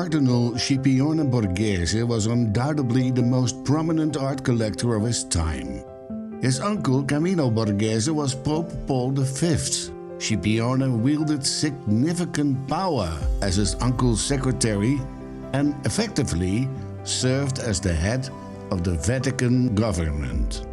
Cardinal Scipione Borghese was undoubtedly the most prominent art collector of his time. His uncle Camillo Borghese was Pope Paul V. Scipione wielded significant power as his uncle's secretary and effectively served as the head of the Vatican government.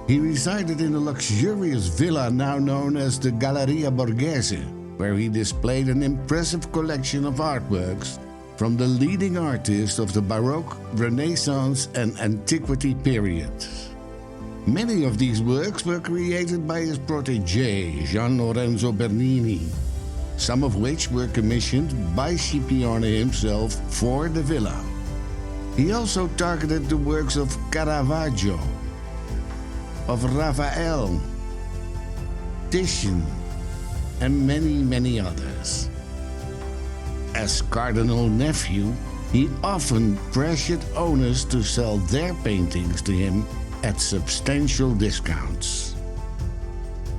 He resided in a luxurious villa now known as the Galleria Borghese, where he displayed an impressive collection of artworks from the leading artists of the Baroque, Renaissance, and Antiquity periods. Many of these works were created by his protégé, Gian Lorenzo Bernini, some of which were commissioned by Scipione himself for the villa. He also targeted the works of Caravaggio, of Raphael, Titian, and many others. As cardinal nephew, he often pressured owners to sell their paintings to him at substantial discounts.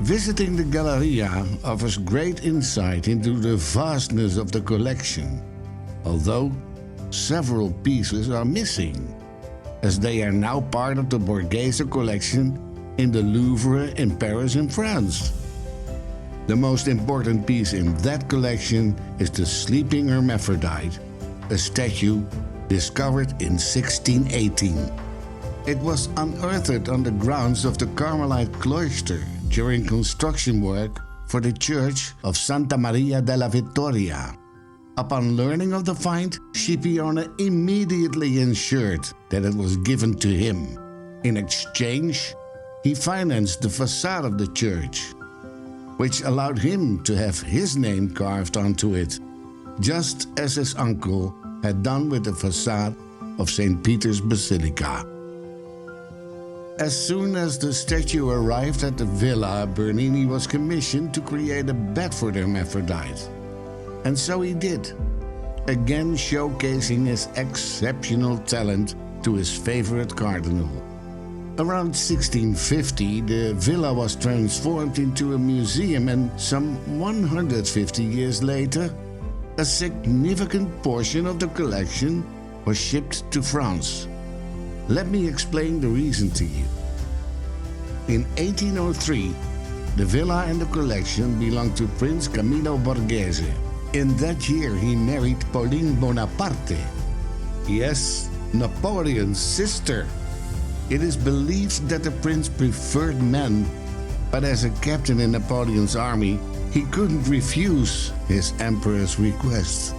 Visiting the Galleria offers great insight into the vastness of the collection, although several pieces are missing, as they are now part of the Borghese collection in the Louvre in Paris in France. The most important piece in that collection is the Sleeping Hermaphrodite, a statue discovered in 1618. It was unearthed on the grounds of the Carmelite cloister during construction work for the church of Santa Maria della Vittoria. Upon learning of the find, Scipione immediately ensured that it was given to him. In exchange, he financed the facade of the church, which allowed him to have his name carved onto it, just as his uncle had done with the facade of St. Peter's Basilica. As soon as the statue arrived at the villa, Bernini was commissioned to create a bed for the Hermaphrodite. And so he did, again showcasing his exceptional talent to his favorite cardinal. Around 1650, the villa was transformed into a museum, and some 150 years later, a significant portion of the collection was shipped to France. Let me explain the reason to you. In 1803, the villa and the collection belonged to Prince Camillo Borghese. In that year, he married Pauline Bonaparte. Yes, Napoleon's sister. It is believed that the prince preferred men, but as a captain in Napoleon's army, he couldn't refuse his emperor's request.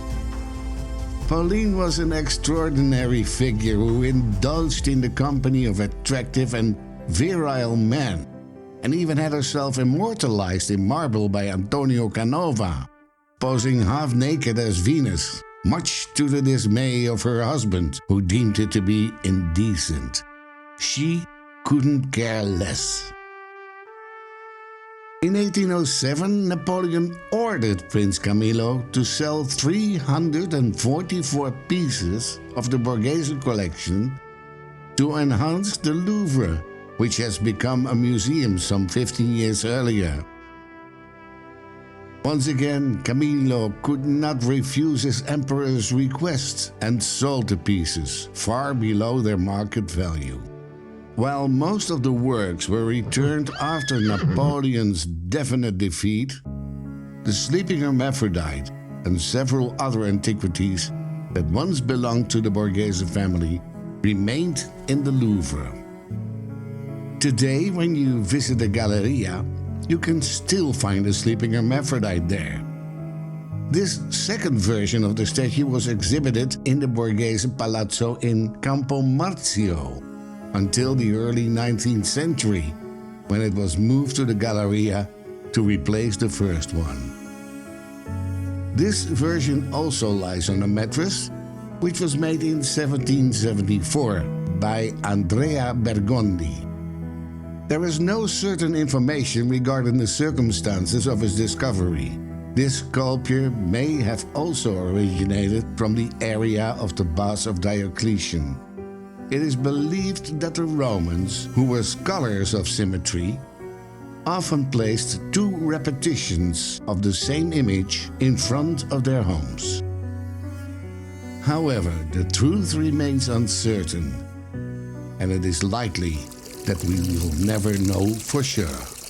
Pauline was an extraordinary figure who indulged in the company of attractive and virile men, and even had herself immortalized in marble by Antonio Canova, posing half-naked as Venus, much to the dismay of her husband, who deemed it to be indecent. She couldn't care less. In 1807, Napoleon ordered Prince Camillo to sell 344 pieces of the Borghese collection to enhance the Louvre, which has become a museum some 15 years earlier. Once again, Camillo could not refuse his emperor's request and sold the pieces far below their market value. While most of the works were returned after Napoleon's definite defeat, the Sleeping Hermaphrodite and several other antiquities that once belonged to the Borghese family remained in the Louvre. Today, when you visit the Galleria, you can still find the Sleeping Hermaphrodite there. This second version of the statue was exhibited in the Borghese Palazzo in Campo Marzio until the early 19th century, when it was moved to the Galleria to replace the first one. This version also lies on a mattress, which was made in 1774 by Andrea Bergondi. There is no certain information regarding the circumstances of his discovery. This sculpture may have also originated from the area of the Baths of Diocletian. It is believed that the Romans, who were scholars of symmetry, often placed two repetitions of the same image in front of their homes. However, the truth remains uncertain, and it is likely that we will never know for sure.